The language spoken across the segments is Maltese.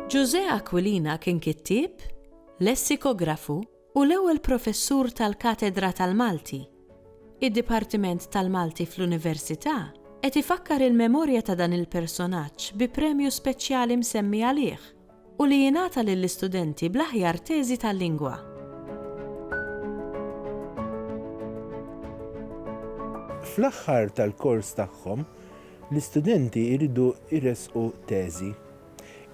José Aquilina kien kittieb, lessikografu u l-ewwel professur tal-Katedra tal-Malti. Id-Dipartiment tal-Malti fl-Università qed ifakkar il-memorja ta' dan il-personaġġ bi premju speċjali msemmi għalih u li jingħata lill-istudenti bl-aħjar teżi tal-lingwa. Fl-aħħar tal-kors tagħhom, l-istudenti jridu jresqu teżi.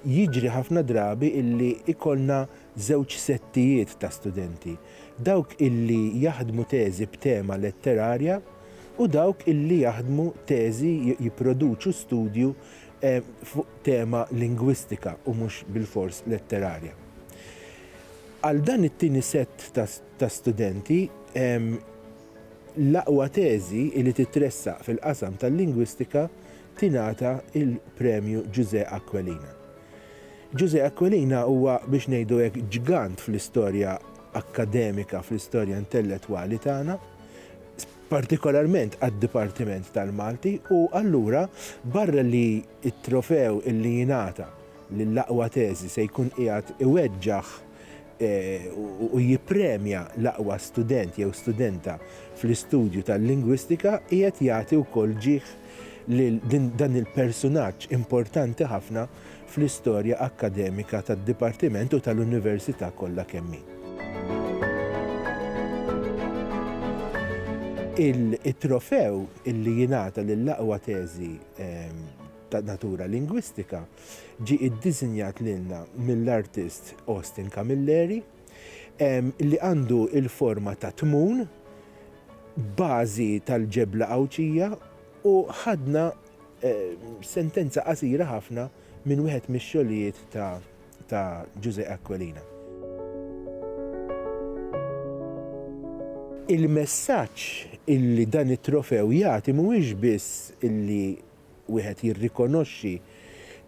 Jiġri ħafna drabi illi ikollna żewġ settijiet ta' studenti. Dawk illi jaħdmu teżi b'tema letterarja u dawk illi jaħdmu teżi jipproduċu studju fuq tema lingwistika u mhux bil-fors letterarja. Għal dan it-tieni sett ta' studenti l-aqwa teżi illi titressaq fil-qasam tal-lingwistika tingħata il-premju José Aquilina. José Aquilina huwa biex ngħidu hekk ġigant fl-istorja akkademika, fl-istorja intellettwali tagħna, partikolarment għad-Dipartiment tal-Malti u allura barra li t-trofew illi jingħata lill-aqwa teżi se jkun qiegħed iweġġaħ u jippremja l-aqwa student jew studenta fl-istudju tal-lingwistika qiegħed jagħti wkoll ġieħ lil dan il-personaġġ importanti ħafna fl-istorja akkademika tad-Dipartiment u tal-Università kollha kemm hi. Il-trofew illi jingħata lill-aqwa teżi ta' natura lingwistika ġie iddiżinjat lilna mill-artist Austin Camilleri li għandu il-forma ta' tmun, bażi tal-ġebla Awċija u ħadna sentenza qasira ħafna minn wieħed mix-xogħlijiet ta' José Aquilina. Il-messaġġ illi dan it-trofew jagħti mhuwiex biss illi wieħed jirrikonoxxi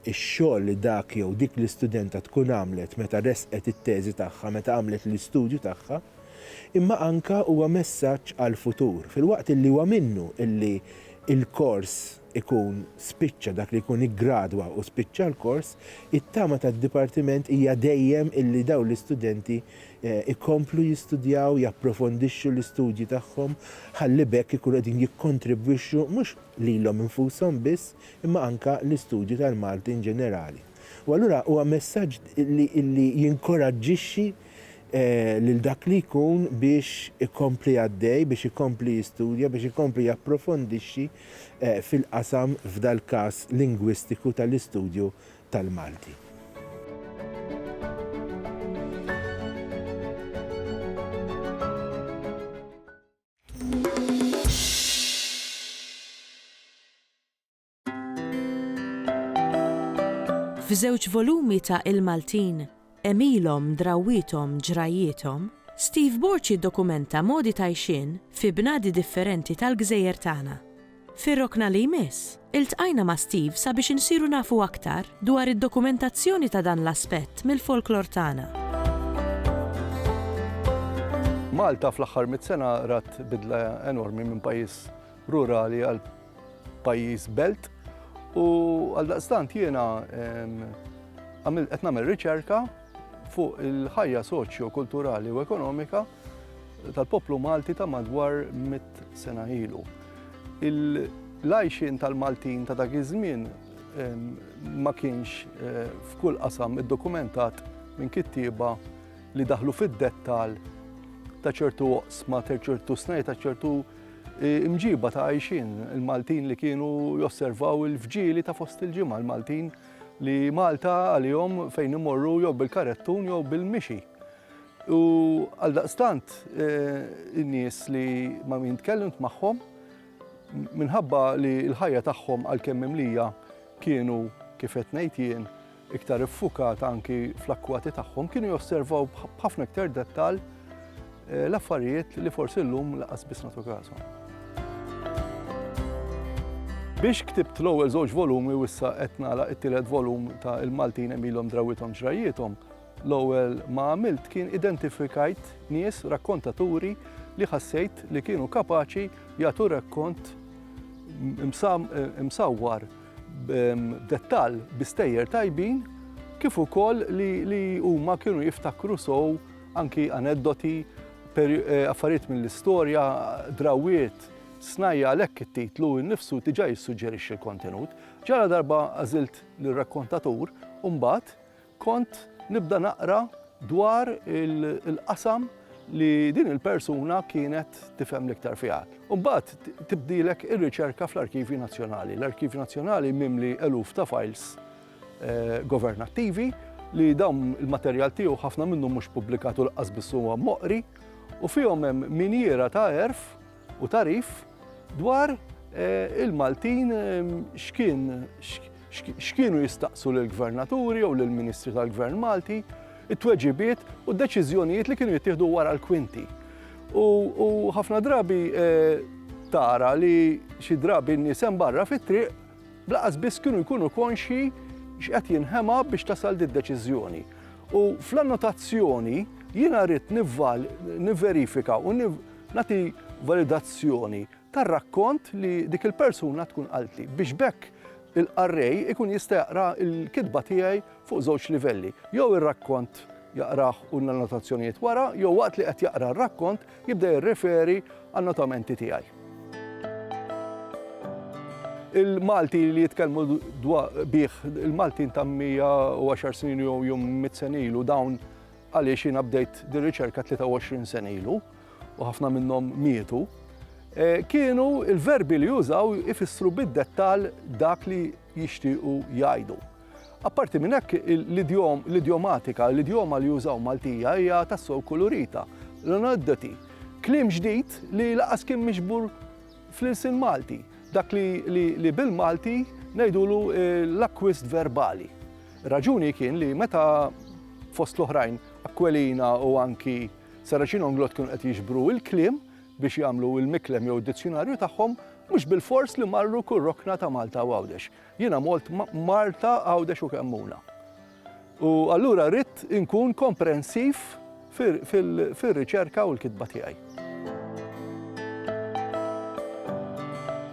x-xogħol li dak jew dik l-istudenta tkun għamlet meta resqet it-teżi tagħha, meta għamlet l-istudju tagħha, imma anke huwa messaġġ għall-futur. Filwaqt illi huwa minnu illi il-kors ikun spiċċa dak li jkun iggradwa u spiċċa l-kors, it-tama tad-Dipartiment hija dejjem illi daw l-istudenti ikomplu jistudjaw, japprofondixxu l-istudji tagħhom, ħalli bekk ikunu qegħdin jikkontribwixxu mhux lilhom infushom biss, imma anke l-istudju tal-Malti in ġenerali. U allura huwa messaġġ illi jinkoraġġixxi lil dak li jkun biex ikompli għaddej, biex ikompli jistudja, biex ikompli japprofondixxi fil-qasam f'dal każ lingwistiku tal-istudju tal-Malti. F'żewġ volumi ta' Il-Maltin, Emilhom, Drawwithom, Ġrajjithom, Steve Borch iddokumenta modi ta' għajxien fi bnadi differenti tal-Gżejjer tagħna. Fir-rokna li jmiss, iltqajna ma' Steve sabiex insiru nafu aktar dwar id-dokumentazzjoni ta' dan l-aspett mill-folklor tagħna. Malta fl-aħħar mit-sena rat bidla enormi minn pajjiż rurali għal pajjiż belt u għaldaqstant jiena qed nagħmel riċerka fuq il-ħajja soċjo-kulturali u ekonomika tal-poplu Malti ta' madwar 100 sena ilu. L-għajxien tal-Maltin ta' dak iż-żmien ma kienx f'kull qasam iddokumentat minn kittieba li daħlu fid-dettall ta' ċertu oqsma, ta' ċertu snejt, ta' ċertu imġiba ta' għajxin. Il-Maltin li kienu josservaw il-fġieli ta' fost il-ġimgħa, il-Maltin li Malta għalihom fejn imorru jew bil-karettun jew bil-mixi. U għaldaqstant in-nies li ma min tkellimt magħhom minħabba li l-ħajja tagħhom għalkemm imlija kienu kif qed ngħid jien iktar iffukat anki fl-akkwati tagħhom, kienu josservaw b'ħafna iktar dettall l-affarijiet li forsi llum lanqas biss nagħtu każhom. Biex ktibt l-ewwel żewġ volumi u issa qed nagħlaq it-tielet volum ta' il-Maltin emilhom drawithom ġrajjithom, l-ewwel ma għamilt kien identifikajt nies rakkontaturi li ħassejt li kienu kapaċi jagħtu rakkont imsawwar b'dettall bistejjer tajbin kif ukoll li huma kienu jiftakru sew anki aneddoti, affarijiet mill-istorja, drawiet, snajja għalhekk it-titlu nnifsu diġà jissuġġerixxi l-kontenut. Ġara darba għażilt lir-rakkontatur u mbagħad kont nibda naqra dwar il-qasam li din il-persuna kienet tifhem l-iktar fiha. U mbagħad tibdilek ir-riċerka fl-Arkivji Nazzjonali. L-Arkivji Nazzjonali mimli eluf ta' files governattivi li dawn il-materjal tiegħu ħafna minnu mhux pubblikatu l-qas biss huwa moqri u fihom hemm minjera ta' erf u tarif dwar il-Maltin x'kienu jistaqsu lill-gvernaturi jew lill-Ministri tal-Gvern Malti, it-tweġibiet u d-deċiżjonijiet li kienu jittieħdu wara l-kwinti. U ħafna drabi tara li xi drabi n-nies hemm barra fit-triq blaqas biss kienu jkunu konxi x'qed jinħema biex tasal d-deċiżjoni. U fl-annotazzjoni jiena rrid nivverifika u nagħti validazzjoni tar-rakkont li dik il-persuna tkun qaltli biex bekk il-qarrej ikun jista' jaqra l-kitba tiegħi fuq żewġ livelli. Jew ir-rakkont jaqrah u l-annotazzjonijiet wara, jew waqt li qed jaqra r-rakkont jibda jirreferi għan-notamenti tiegħi. Il-Malti li jitkellmu bih, il-Maltin ta' 110 snin jew 100 sen ilu dawn għaliex jiena bdejt din riċerka 23 sen ilu u ħafna minnhom mietu. Kienu il-verbi li jużaw ifissru bid-dettall dak li jixtiequ jgħidu. Apparti minn hekk l-idjomatika, l-idjoma li jużaw Maltija hija tassew kolorita, l-aneddoti, kliem ġdid li laqas kien miġbur fl-ilsien Malti, dak li bil-Malti ngħidulu l-acquist verbali. Raġuni kien li meta fost l-oħrajn Aquilina u anki Saracino Anglot kienu qed jiġbru il-kliem biex jagħmlu l-miklem jew id-dizzjonarju tagħhom mhux bil-fors li marru kull rokna ta' Malta u Għawdex. Jiena Malt Malta, Għawdex u Kemmuna. U allura rrid inkun komprensiv fir-riċerka u l-kitba tiegħi.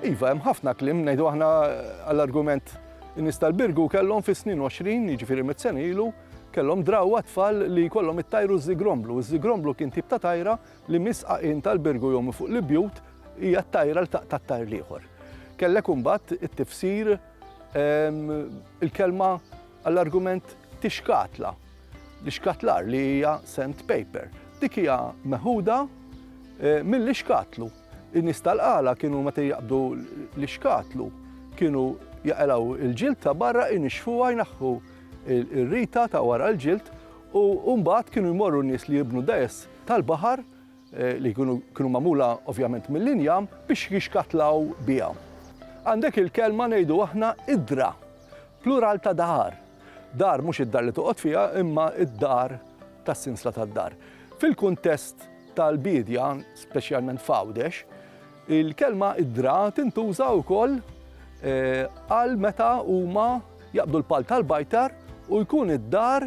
Iva, hemm ħafna kliem ngħidu aħna għall-argument in-nies tal-Birgu kellhom fis-snin 20, jiġifieri 100 sen ilu, kellhom drawwa tfal li jkollhom ittajru żigromblu. Iż-żigromblu kien tip ta' tajra li misqaqin tal-Birgu jew fuq l-ibjut hija t-tajra tat-tajr ieħor. Kellek imbagħad it-tifsir il-kelma għall-argument tixkatla. L-ixkatlar li hija sandpaper. Dik hija meħuda mill-ixkatlu. In-nies tal-qala kienu meta jaqbdu l-ixkatlu kienu jaqlaw il-ġild ta' barra inixfuha jnaħħu ir-rita ta' wara l-ġild u mbagħad kienu jmorru n-nies li jibnu dajs tal-baħar li kienu magħmula ovvjament mill-injam biex jixkatlaw biha. Għandek il-kelma ngħidu aħna idra, plural ta' dar. Dar mhux id-dar li toqgħod fiha imma id-dar tas-sinsla tad-dar. Fil-kuntest tal-bidja, speċjalment f'Għawdex, il-kelma idra tintuża wkoll għal meta huma jaqbdu l-pal tal-bajtar u jkun id-dar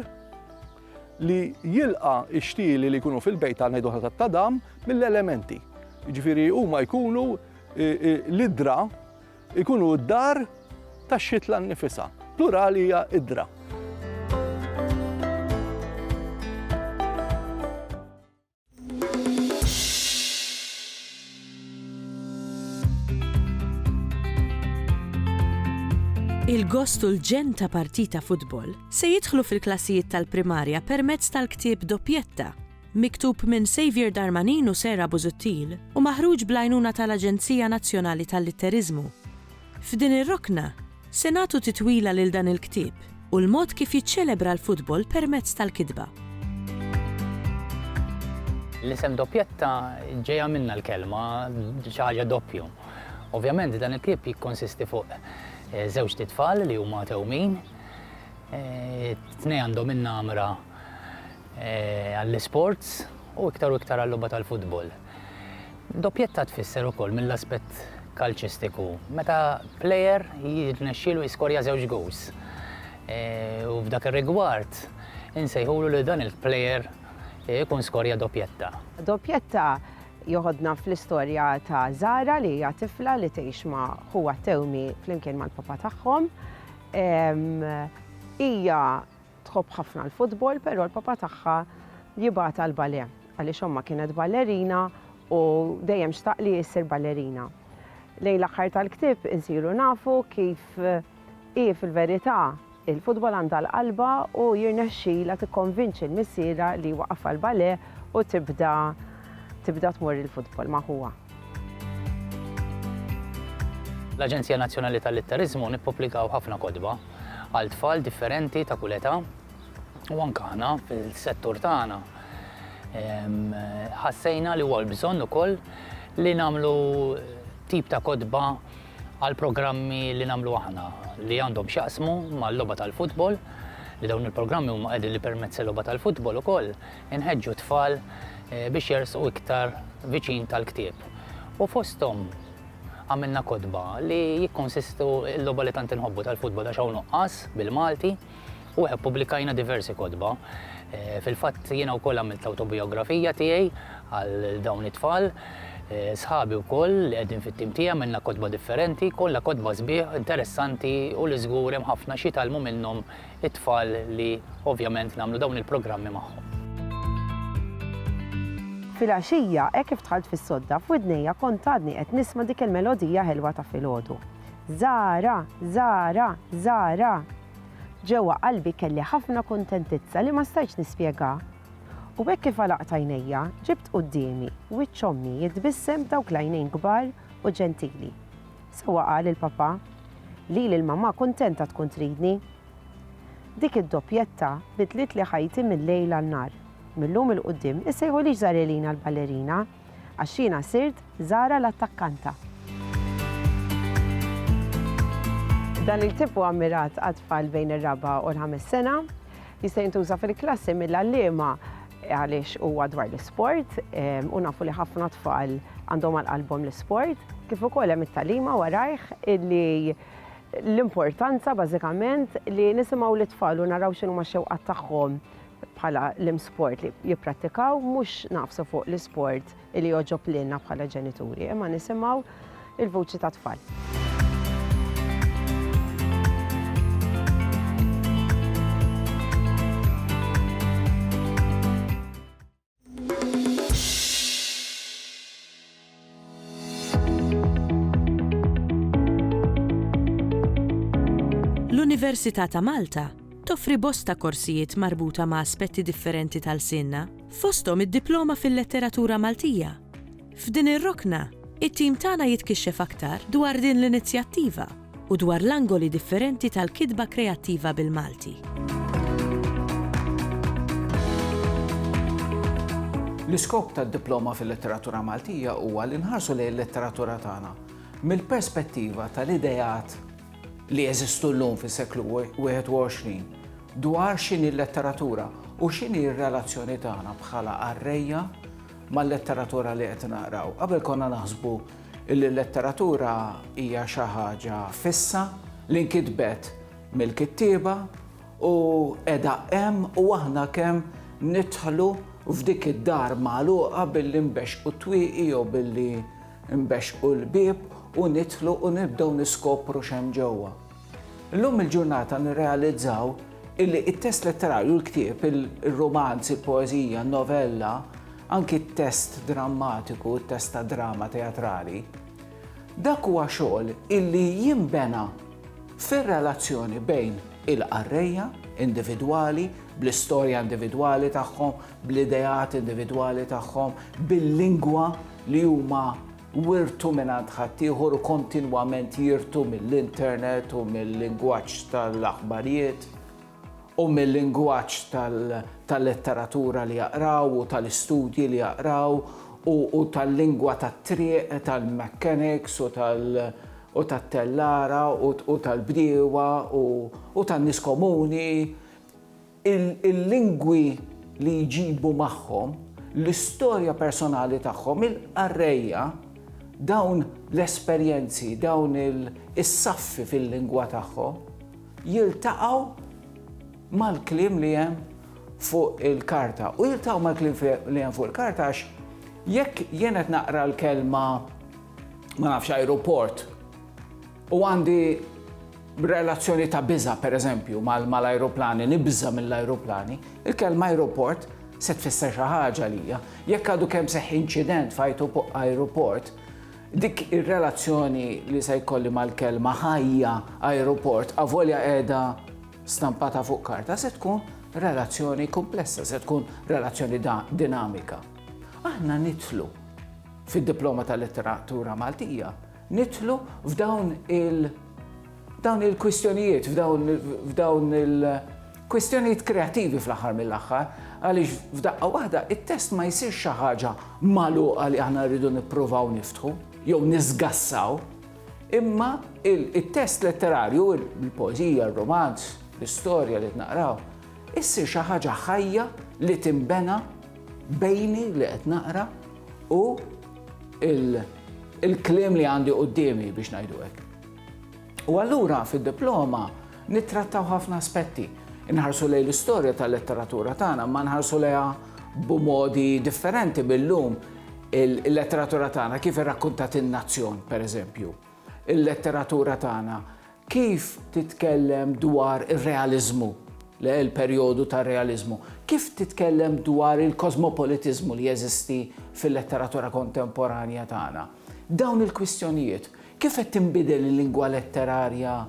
li jilqa x-xtieli li jkunu fil-bejt ngħidu tat-tadam mill-elementi. Jiġifieri huma jkunu l-idra jkunu d-dar tax-xitla nnifisha. Plurali hija idra. Il-gost u l-ġen ta' partita futbol se jidħlu fil-klassijiet tal-primarja permezz tal-ktieb Doppietta, miktub minn Xavier Darmanin u Sera Busuttil u maħruġ bl-għajnuna tal-Aġenzija Nazzjonali tal-Litterizmu. F'din ir-rokna se nagħtu titwila lil dan il-ktieb u l-mod kif jiċċelebra l-futbol permezz tal-kitba. L-isem Doppietta ġejja minna l-kelma xi ħaġa doppju. Ovvjament dan il-ktieb jikkonsisti fuq żewġ titfal li huma tewmin, tnej għandhom in-namra għall-isports u iktar għall-logħba tal-futbol. Doppietta tfisser ukoll mill-aspett kalċistiku. Meta plejer jirnexxielu jiskorja 2 goals. U f'dak ir-rigward insejħulu li dan il-plejer ikun skorja doppjetta. Doppjetta joħodna fl-istorja ta' Zara li hija tifla li tgħix ma' ħuwa Tewmi flimkien mal-papa tagħhom. Hija tħobb ħafna l-futbol, però l-papa tagħha jibgħatha l-balè għaliex omma kienet ballerina u dejjem xtaq li jsir ballerina. Lejn l-aħħar tal-ktieb insiru nafu kif hi fil-verità il-futbol għandha l-qalba u jirnexxiela tikkonvinċi l-missiera li waqaf l-balè u tibda tmur il-futbol ma' huwa. L-Aġenzija Nazzjonali tal-Litterizmu nippubblikaw ħafna kodba għal tfal differenti ta' kull età u anke aħna fil-settur tagħna. Ħassejna li huwa l-bżonn ukoll li nagħmlu tip ta' kodba għal programmi li nagħmlu aħna li għandhom x'jaqsmu mal-logħba tal-futbol, li dawn il-programmi huma qegħdin li permezz il-logħba tal-futbol ukoll inħeġġu tfal biex jersqu iktar viċin tal-ktieb. U fosthom għamilna kodba li jikkonsistu l-logħba li tant inħobbu tal-futbol għax hawn nuqqas bil-Malti u pubblikajna diversi kodba. Fil-fatt jiena wkoll għamilt l-autobiografija tiegħi għal dawn it-tfal. Sħabi wkoll li qegħdin fit-tim tiegħi għamilna kodba differenti, kollha kodba sbieħ interessanti u li żgur hemm ħafna xi jitgħallmu minnhom it-tfal li ovvjament nagħmlu dawn il-programmi magħhom. Fil-għaxija, hekk kif tħalt fis-sodda f'widnejja kont għadni qed nisma' dik il-melodija ħelwa ta' filgħodu. Zara, Zara, Zara. Ġewwa qalbi kelli ħafna kuntentizza li ma stajtx nispjegha. U hekk kif għalaqt għajnejja, ġibt qudiemi wiċċ ommi jitbissem dawk l-għajnejn kbar u ġentili. Sewwa qal il-papa li l-mamma kuntenta tkun tridni. Dik id-doppjetta bidlet li ħajti mill-lejl għan-nar. Millum il-qudiem issejħu li Zarelina l-ballerina għax jiena sirt Zara l-attakkanta. Dan il-tip huwa ammirat għat-tfal bejn ir-4 u l-5 sena, jista' jintuża fil-klassi mill-għalliema għaliex huwa dwar l-isport u nafu li ħafna tfal għandhom għal-qalbhom l-isport, kif ukoll hemm it-tagħlima warajh illi l-importanza bażikament li nisimgħu l-tfal u naraw x'inhuma x-xewqat tagħhom bħala l-sport li jipprattikaw mhux nafsu fuq l-sport li joġob lilna bħala ġenituri, imma nisimgħu il-vuċi ta' tfal. L-Università ta' Malta toffri bosta korsijiet marbuta ma' aspetti differenti tal-sinna, fosthom id-diploma fil-letteratura Maltija. F'din ir-rokna, it-tim tagħna jitkixxef aktar dwar din l-inizjattiva u dwar l-angoli differenti tal-kitba kreattiva bil-Malti. L-iskop tad-diploma fil-letteratura Maltija huwa li nħarsu lejn il-letteratura tagħna mill-perspettiva tal-idejat li jeżistu llum fis-seklu 21 dwar x'inhi l-letteratura u x'inhi r-relazzjoni tagħna bħala qarrejja mal-letteratura li qed naqraw. Qabel konna naħsbu li l-letteratura hija xi ħaġa fissa li nkitbet mill-kittieba u qiegħda hemm u aħna kemm nidħlu f'dik id-dar magħluqa billi nbexqu twieqi jew billi nbexqu l-bieb u nidħlu u nibdew niskopru x'hemm ġewwa. Illum il-ġurnata nirrealizzaw illi it-test letterarju, l-ktieb, il-romanz, il-poeżija, n-novella, anki t-test drammatiku, t-test ta' drama teatrali, dak huwa xogħol illi jinbena fir-relazzjoni bejn il-qarrejja individwali, bl-istorja individwali tagħhom, bl-idejat individwali tagħhom, bil-lingwa li huma wirtu minn għand ħaddieħor u kontinwament jirtu mill-internet u mill-lingwaġġ tal-aħbarijiet u mill-lingwaġġ tal-letteratura li jaqraw u tal-istudji li jaqraw u tal-lingwa tat-triq, tal-mechanics u tat-tellara u tal-bdiewa u tan-nies komuni. Il-lingwi li jġibu magħhom, l-istorja personali tagħhom, il-qarrejja dawn l-esperjenzi, dawn is-saffi fil-lingwa tagħhom jiltaqgħu mal-kliem li hemm fuq il-karta. U jiltaqgħu mal-kliem li hemm fuq il-karta għax jekk jien qed naqra l-kelma ma nafx aeroport u għandi relazzjoni ta' biża' pereżempju mal-ajruplani, nibża mill-ajruplani, il-kelma aeroport se tfisser xi ħaġa lija. Jekk għadu kemm seħħ inċident f'aeroport, dik ir-relazzjoni li se jkolli mal-kelma ħajja aeroport avolja qiegħda stampata fuq karta se tkun relazzjoni komplessa, se tkun relazzjoni dinamika. Aħna nidħlu fid-diploma tal-letteratura Maltija, nidħlu f'dawn il-kwistjonijiet, f'dawn il-kwistjonijiet kreativi fl-aħħar mill-aħħar, għaliex f'daqqa waħda it-test ma jsirx xi ħaġa magħluqa li aħna rridu nippruvaw niftħu jew nisgassaw, imma il-test letterarju, il-poeżija, il-romanz, l-istorja li tnaqraw, issir xi ħaġa ħajja li timbena bejni li qed naqra u il-kliem li għandi qudiemi biex ngħidu hekk. U allura fid-diploma nittrattaw ħafna aspetti. Inħarsu lejn l-istorja tal-letteratura tagħna, ma nħarsu lejha b'modi differenti billum. Il-letteratura tagħna kif irrakkuntat in-nazzjon, pereżempju. Il-letteratura tagħna kif titkellem dwar ir-realiżmu, il-perjodu tar-realiżmu, kif titkellem dwar il-kosmopolitiżmu li jeżisti fil-letteratura kontemporanja tagħna. Dawn il-kwistjonijiet, kif qed tinbidel il-lingwa letterarja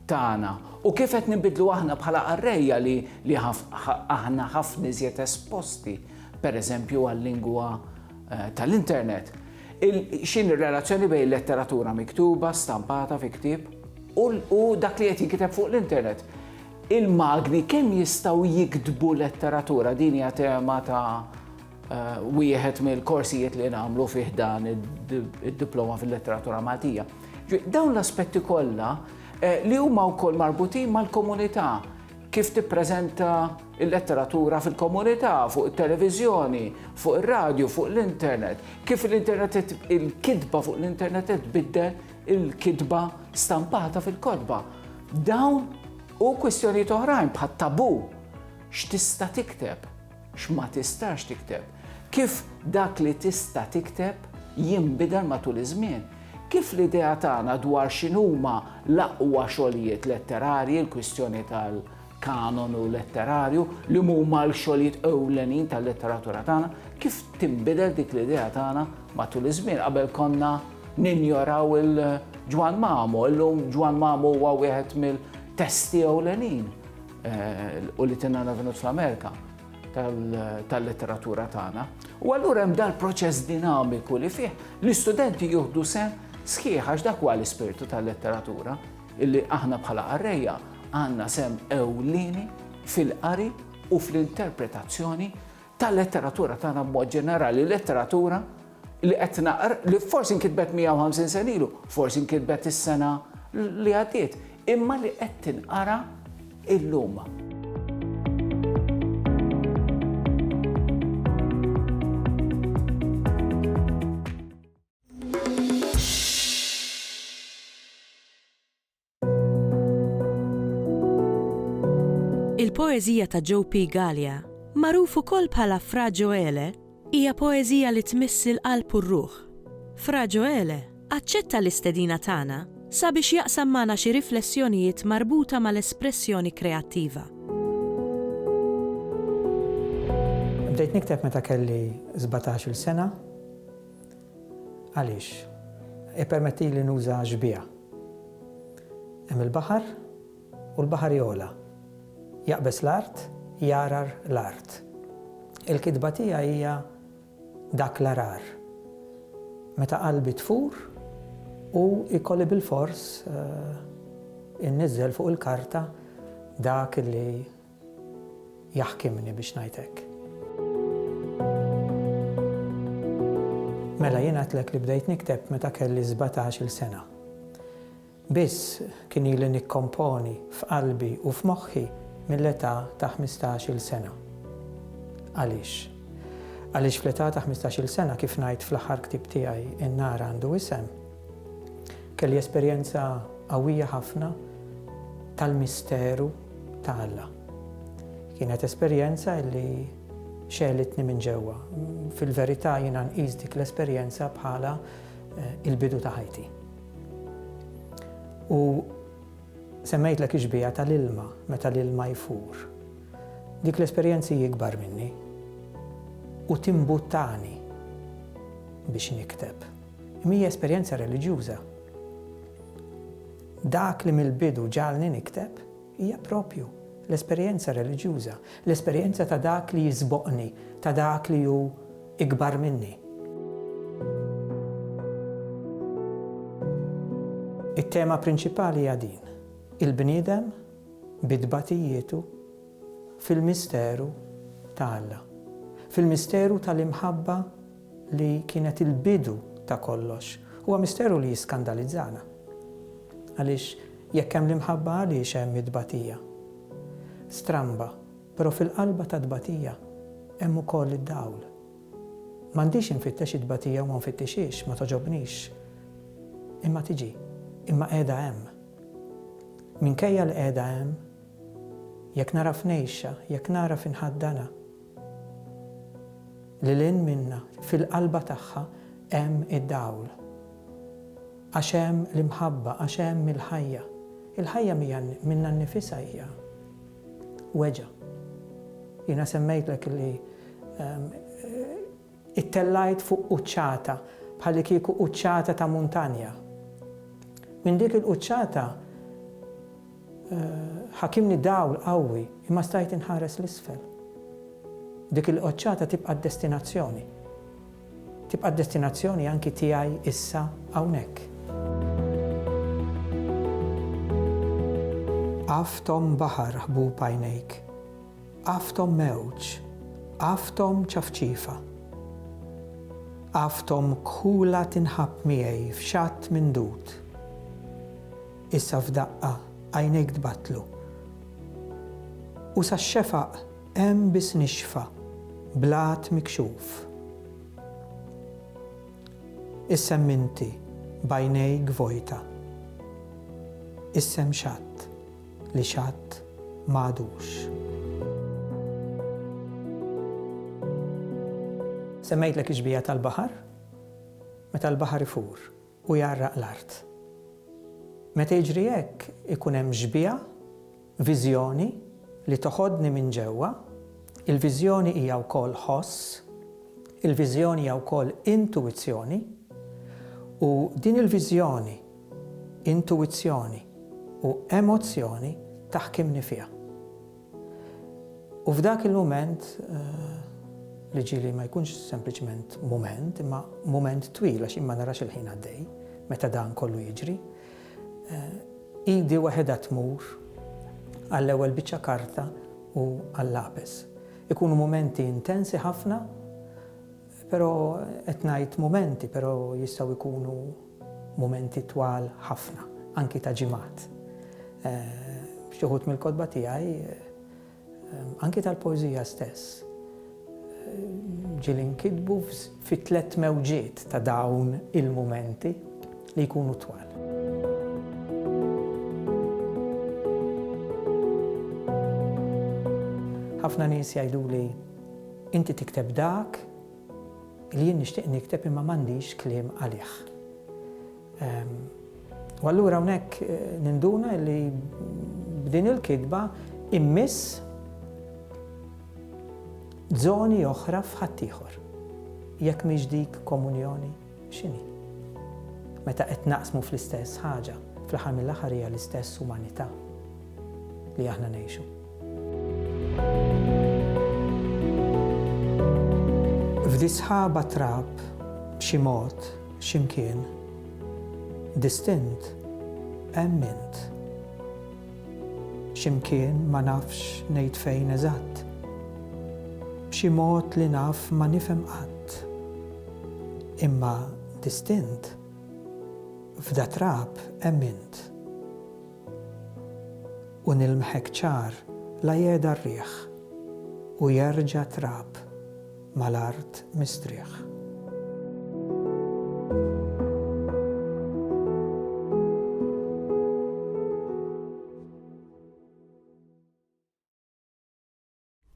tagħna u kif qed nibidlu aħna bħala qarrejja li aħna ħafna iżjed esposti, pereżempju għal-lingwa tal-internet. X'in ir-relazzjoni bejn letteratura miktuba, stampata fi ktieb u dak li qed jinkiteb fuq l-internet. Il-magni kemm jistgħu jiktbu letteratura, din hija tema ta' wieħed mill-korsijiet li nagħmlu fih dan id-diploma fil-letteratura Maltija. Dawn l-aspetti kollha li huma wkoll marbutin mal-komunità, kif tippreżenta il-letteratura fil-komunità, fuq it-televiżjoni, fuq ir-radju, fuq l-internet, kif l-internet il-kitba fuq l-internet tbiddel il-kitba stampata fil-kodba. Dawn u kwistjonijiet oħrajn bħat tabu, x'tista' tikteb, x'ma tistax tikteb, kif dak li tista' tikteb jinbidel matul iż-żmien. Kif l-idea tagħna dwar x'inhuma l-aqwa xogħlijiet letterarji, l-kwistjoni tal-kanonu letterarju, li huma l-xogħlijiet ewlenin tal-letteratura tagħna, kif tinbidel dik l-idea tagħna matul iż-żmien qabel konna ninjoraw il-Ġwan Mamo, illum Ġwan Mamo huwa wieħed mill-testi ewlenin u li tinna venut fl-Amerika tal-letteratura tagħna. U allura hemm dal-proċess dinamiku li fih l-istudenti jieħdu sem sħiħ għax dak huwa l-ispirtu tal-letteratura illi aħna bħala qarrejja għandna sem ewlieni fil-qari u fl-interpretazzjoni tal-letteratura tagħna b'mod ġenerali, letteratura li qed naqra li forsi nkitbet 150 sen ilu, forsi nkitbet is-sena li għaddiet, imma li qed tinqara illum. Il-poeżija ta' Joe P. Gallia, magħruf ukoll bħala Fra Ġoele, hija poeżija li tmiss il-qalb u r-ruħ. Fra Ġoele aċċetta l-istedina tagħna sabiex jaqsam magħna xi riflessjonijiet marbuta mal-espressjoni kreattiva. Bdejt nikteb meta kelli 17-il sena. Għaliex? Ippermettili nuża ġbija. Hemm il-baħar u l-baħar jola. Jaqbes l-art, jarar l-art. Il-kitba tiegħi hija dak l-arar. Meta qalbi tfur u ikolli bil-fors innizzel fuq il-karta dak li jaħkimni biex ngħidlek. Mela jien għedlek li bdejt nikteb meta kelli 17-il sena. Biss kien ili nikkomponi f'qalbi u f'moħħi mill-età ta' 15-il sena. Għaliex? Għaliex fl-età ta' 15-il sena kif ngħid fl-aħħar ktieb tiegħi In-nar għandu isem, kelli esperjenza qawwija ħafna tal-misteru ta' Alla. Kienet esperjenza li xelitni minn ġewwa. Fil-verità jiena nqis dik l-esperjenza bħala il-bidu ta' ħajti. U semmejtlek iġbija tal-ilma, meta l-ilma jfur. Dik l-esperjenzi jikbar minni u timbuttani biex nikteb. Mija esperjenza reliġjuża. Dak li mill-bidu ġalni nikteb hija propju l-esperjenza reliġjuża, l-esperjenza ta' dak li jizboqni, ta' dak li hu ikbar minni. It-tema prinċipali hija din, il-bniedem bidbatijietu fil-misteru ta' Alla, fil-misteru tal-imħabba li kienet il-bidu ta' kollox. Huwa misteru li jiskandalizzana. Għaliex jekk hemm l-imħabba għaliex hemm id-batija. Stramba, però fil-qalba ta' d-batija hemm ukoll id-dawl. M'għandix infittex id-batija u ma nfittexix, ma toġobnix. Imma tiġi, imma qiegħda hemm. Minkejja li qiegħda hemm, jekk nara f'nejxa, jekk nara f'inħaddana, lilin minna fil-qalba tagħha hemm id-dawl. Għax hemm l-imħabba, għax hemm il-ħajja. Il-ħajja minna nnifisha hija weġa. Jiena semmejtlek li ittellajt fuq quċċata bħalli kieku quċċata ta' muntanja. Minn dik il-quċċata ħakimni dawl qawwi imma stajt inħares l-isfel. Dik il-quċċata tibqa' destinazzjoni. Tibqa' destinazzjoni anki tiegħi issa hawnhekk. Għaftom baħar ħbub għajnejk, għaftom mewġ, għaftom ċafċifa, għaftom kħula tinħab miegħi f'xatt minn dud. Issa f'daqqa għajnejk tbatlu. U sax-xefaq hemm biss nixfa, blat mikxuf. Issem inti b'għajnejk vojta. Issem xatt li xatt m'għadux. Semmejtlek iġbija tal-baħar, meta l-baħar ifur u jarraq l-art. Meta jiġri hekk ikun hemm ġbija, viżjoni li toħodni minn ġewwa, il-viżjoni hija wkoll ħoss, il-viżjoni hija wkoll intuizzjoni, u din il-viżjoni, intuizzjoni u emozzjoni taħkimni fiha. U f'dak il-moment li ġieli ma jkunx sempliċement moment, imma moment twil għax imma narax il-ħin għaddej, meta dan kollu jiġri, idi waħedha tmur għall-ewwel biċċa karta u għall-lapes. Ikunu momenti intensi ħafna, però qed ngħid momenti, però jistgħu jkunu momenti twal ħafna, anki ta' ġimgħat. Xi wħud mill-kotba tiegħi, anki tal-poeżija stess, ġieli nkitbu fi 3 mewġiet ta' dawn il-momenti li jkunu twal. Ħafna nies jgħiduli inti tikteb dak li jien nixtieq nikteb imma m'għandix kliem għalih. U allura hawnhekk ninduna li b'din il-kitba immiss żoni oħra f'ħadd ieħor. Jekk mhix dik komunjoni x'inhi? Meta qed naqsmu fl-istess ħaġa, fl-aħħar mill-aħħar hija l-istess umanità li aħna ngħixu. F'di sħaba trab b'xi mod x'imkien distint hemm int. X'imkien ma nafx ngħid fejn eżatt. B'xi mod li naf ma nifhem qatt. Imma distint f'da trab hemm int. U nilmħek ċar la jeda r-riħ u jerġa' trab mal-art mistrieħ.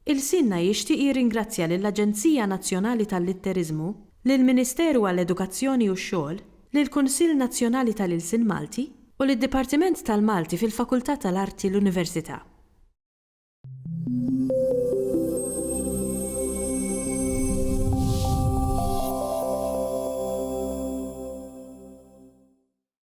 Il-Sinna jixtieq jirringrazzja lill-Aġenzija Nazzjonali tal-Litterizmu, lill-Ministeru għall-Edukazzjoni u x-Xogħol, lill-Kunsill Nazzjonali tal-Ilsien Malti u lid-Dipartiment tal-Malti fil-Fakultà tal-Arti l-Università.